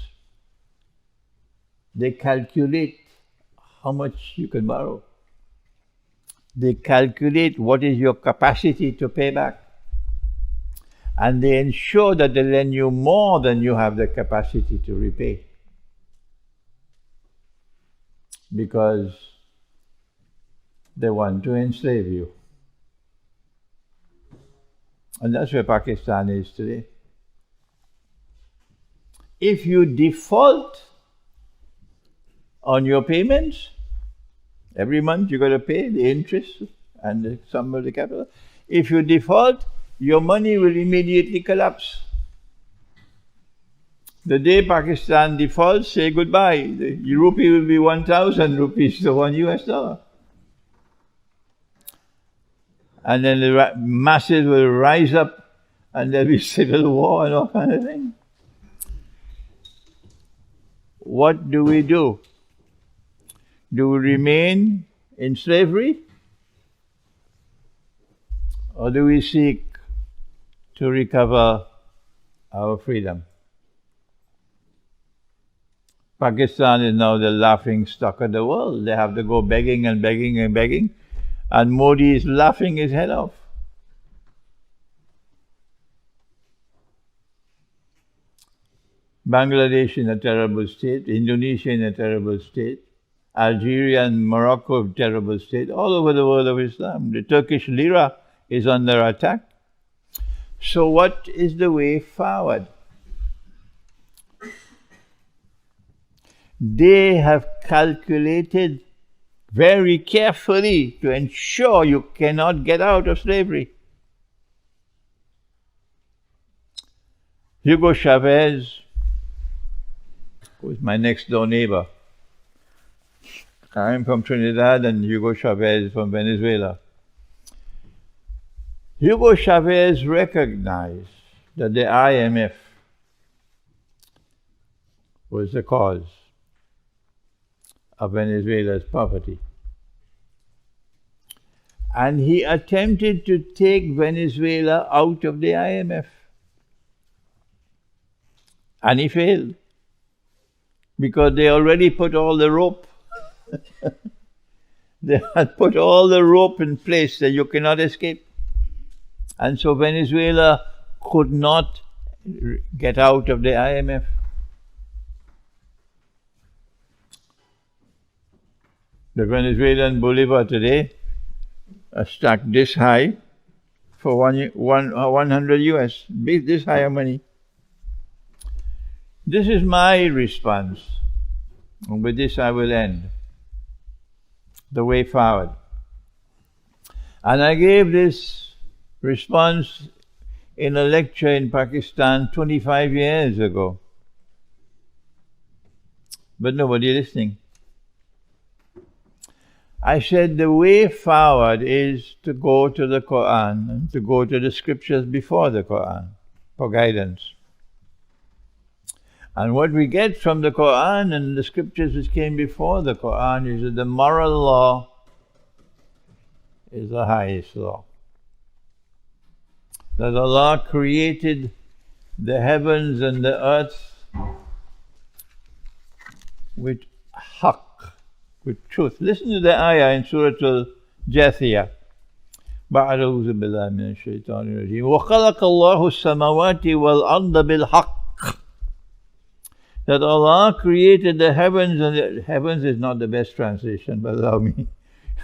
they calculate how much you can borrow. They calculate what is your capacity to pay back. And they ensure that they lend you more than you have the capacity to repay. Because they want to enslave you. And that's where Pakistan is today. If you default on your payments, every month you got to pay the interest and the sum of the capital. If you default, your money will immediately collapse. The day Pakistan defaults, say goodbye. The rupee will be 1,000 rupees to $1. And then the masses will rise up and there'll be civil war and all kind of things. What do we do? Do we remain in slavery? Or do we seek to recover our freedom? Pakistan is now the laughing stock of the world. They have to go begging and begging and begging, and Modi is laughing his head off. Bangladesh in a terrible state, Indonesia in a terrible state, Algeria and Morocco in a terrible state, all over the world of Islam. The Turkish lira is under attack. So what is the way forward? They have calculated very carefully to ensure you cannot get out of slavery. Hugo Chavez, who is my next door neighbor. I'm from Trinidad and Hugo Chavez from Venezuela. Hugo Chavez recognized that the IMF was the cause of Venezuela's poverty. And he attempted to take Venezuela out of the IMF. And he failed. Because they already put all the rope. They had put all the rope in place that you cannot escape. And so Venezuela could not get out of the IMF. The Venezuelan bolivar today is stacked this high for 100 US, this high of money. This is my response, and with this I will end. The way forward. And I gave this response in a lecture in Pakistan 25 years ago. But nobody listening. I said the way forward is to go to the Qur'an and to go to the scriptures before the Qur'an for guidance. And what we get from the Qur'an and the scriptures which came before the Qur'an is that the moral law is the highest law. That Allah created the heavens and the earth with haqq, with truth. Listen to the ayah in Surah Al-Jathiyah. أعوذ بالله من الشيطان الرجيم وخلق الله السماوات والأرض بالحق. That Allah created the heavens, and the heavens is not the best translation, but allow me.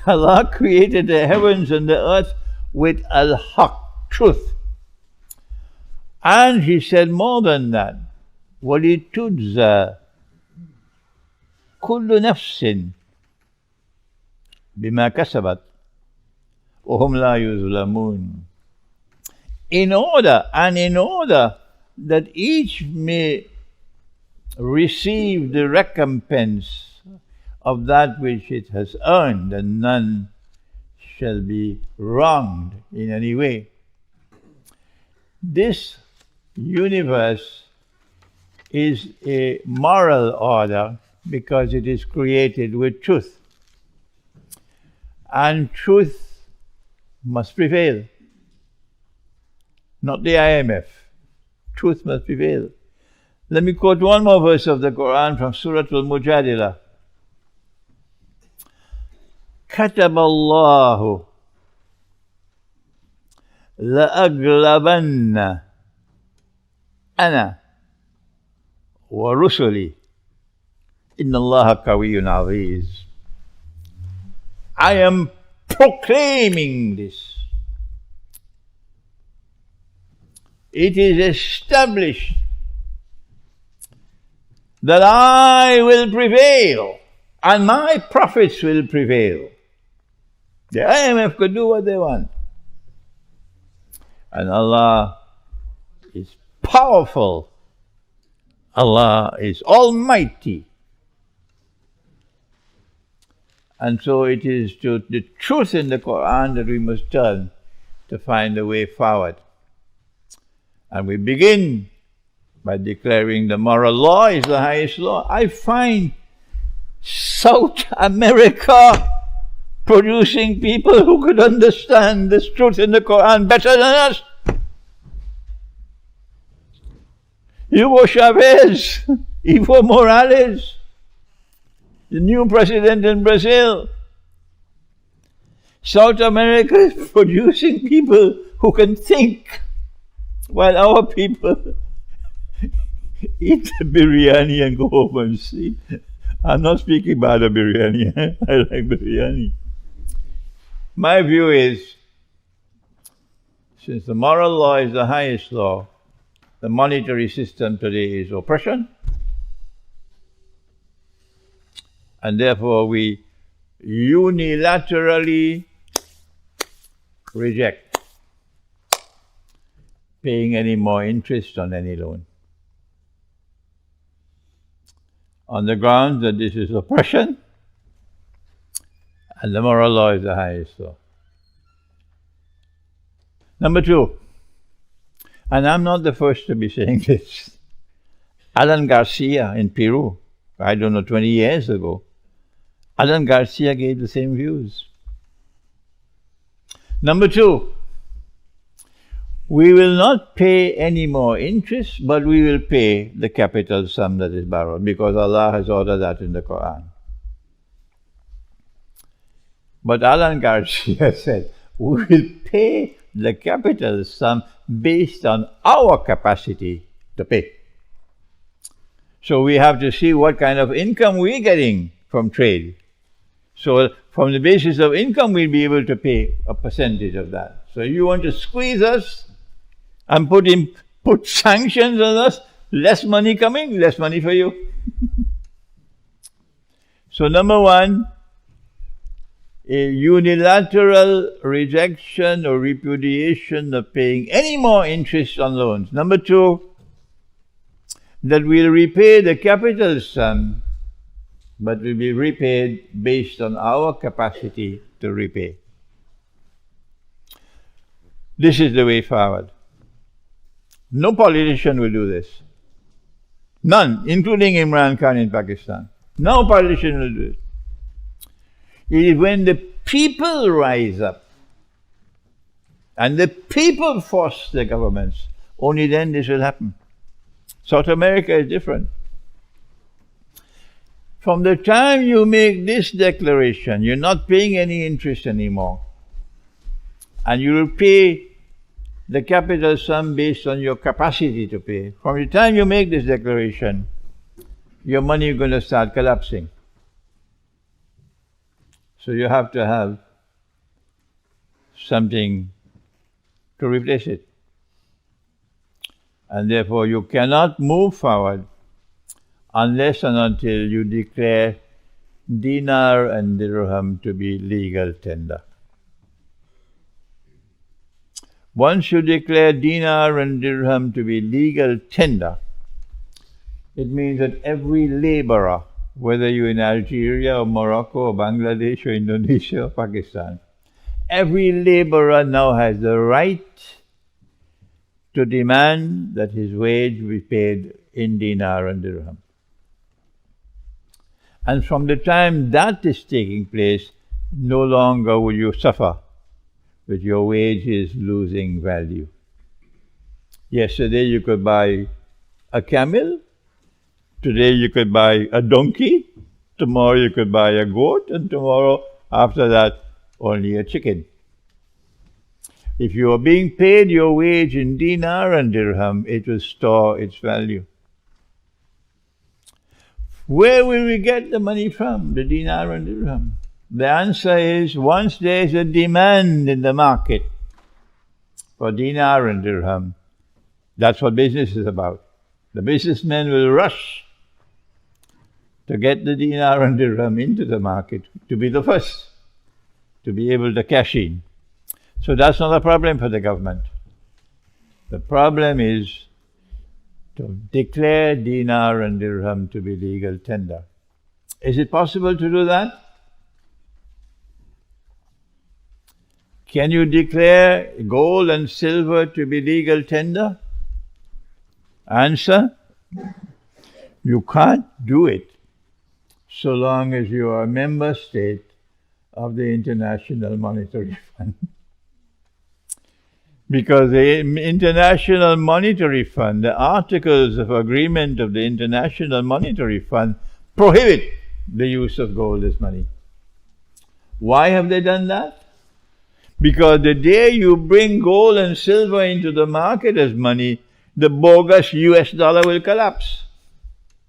Allah created the heavens and the earth with al-haq, truth. And He said more than that. وَلِتُجْزَى كُلُّ نَفْسٍ بِمَا كَسَبَتْ وَهُمْ لَا يُظْلَمُونَ. In order that each may receive the recompense of that which it has earned, and none shall be wronged in any way. This universe is a moral order because it is created with truth. And truth must prevail. Not the IMF. Truth must prevail. Let me quote one more verse of the Qur'an from Surah Al-Mujadilah. كتب الله لأغلبن أنا ورسلي إن الله قوي عزيز. I am proclaiming this. It is established that I will prevail and my prophets will prevail. The IMF could do what they want. And Allah is powerful. Allah is almighty. And so it is to the truth in the Qur'an that we must turn to find a way forward. And we begin by declaring the moral law is the highest law. I find South America producing people who could understand this truth in the Qur'an better than us. Hugo Chavez, Evo Morales, the new president in Brazil. South America is producing people who can think, while our people eat biryani and go home and sleep. I'm not speaking bad of biryani. I like biryani. My view is, since the moral law is the highest law, the monetary system today is oppression, and therefore we unilaterally reject paying any more interest on any loan, on the grounds that this is oppression and the moral law is the highest law. Number two, and I'm not the first to be saying this, Alan Garcia in Peru, 20 years ago, Alan Garcia gave the same views. Number two, we will not pay any more interest, but we will pay the capital sum that is borrowed, because Allah has ordered that in the Qur'an. But Alan Garcia said, we will pay the capital sum based on our capacity to pay. So we have to see what kind of income we're getting from trade. So from the basis of income, we'll be able to pay a percentage of that. So if you want to squeeze us and put sanctions on us, less money coming, less money for you. So number one, a unilateral rejection or repudiation of paying any more interest on loans. Number two, that we'll repay the capital sum, but will be repaid based on our capacity to repay. This is the way forward. No politician will do this. None, including Imran Khan in Pakistan. No politician will do it. It is when the people rise up and the people force the governments, only then this will happen. South America is different. From the time you make this declaration, you're not paying any interest anymore. And you will pay the capital sum based on your capacity to pay. From the time you make this declaration, your money is going to start collapsing. So you have to have something to replace it. And therefore you cannot move forward unless and until you declare dinar and dirham to be legal tender. Once you declare dinar and dirham to be legal tender, it means that every laborer, whether you're in Algeria or Morocco or Bangladesh or Indonesia or Pakistan, every laborer now has the right to demand that his wage be paid in dinar and dirham. And from the time that is taking place, no longer will you suffer with your wages losing value. Yesterday you could buy a camel, today you could buy a donkey, tomorrow you could buy a goat, and tomorrow after that only a chicken. If you are being paid your wage in dinar and dirham, it will store its value. Where will we get the money from, the dinar and dirham? The answer is, once there is a demand in the market for dinar and dirham, that's what business is about. The businessmen will rush to get the dinar and dirham into the market, to be the first, to be able to cash in. So that's not a problem for the government. The problem is to declare dinar and dirham to be legal tender. Is it possible to do that? Can you declare gold and silver to be legal tender? Answer: you can't do it so long as you are a member state of the International Monetary Fund. Because the International Monetary Fund, the Articles of Agreement of the International Monetary Fund prohibit the use of gold as money. Why have they done that? Because the day you bring gold and silver into the market as money, the bogus US dollar will collapse.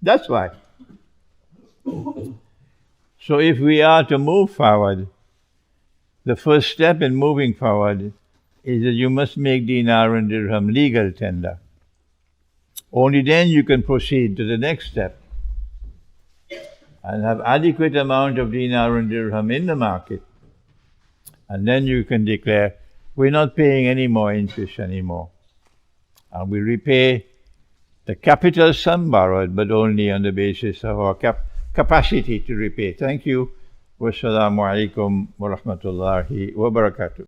That's why. So if we are to move forward, the first step in moving forward is that you must make dinar and dirham legal tender. Only then you can proceed to the next step and have adequate amount of dinar and dirham in the market. And then you can declare, we're not paying any more interest anymore. And we repay the capital sum borrowed, but only on the basis of our capacity to repay. Thank you. Wassalamu alaikum wa rahmatullahi wa barakatuh.